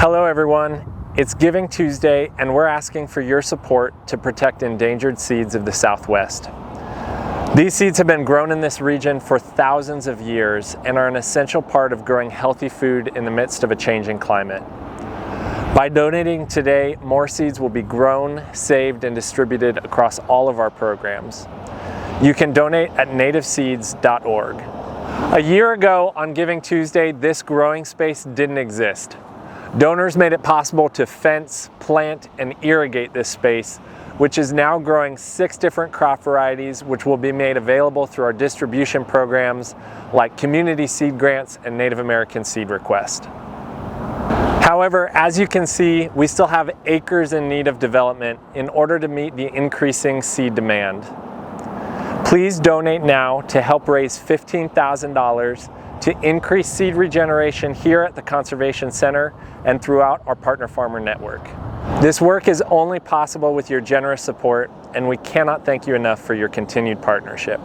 Hello everyone, it's Giving Tuesday and we're asking for your support to protect endangered seeds of the Southwest. These seeds have been grown in this region for thousands of years and are an essential part of growing healthy food in the midst of a changing climate. By donating today, more seeds will be grown, saved, and distributed across all of our programs. You can donate at nativeseeds.org. A year ago on Giving Tuesday, this growing space didn't exist. Donors made it possible to fence, plant, and irrigate this space, which is now growing 6 different crop varieties, which will be made available through our distribution programs like Community Seed Grants and Native American Seed Request. However, as you can see, we still have acres in need of development in order to meet the increasing seed demand. Please donate now to help raise $15,000 to increase seed regeneration here at the Conservation Center and throughout our partner farmer network. This work is only possible with your generous support, and we cannot thank you enough for your continued partnership.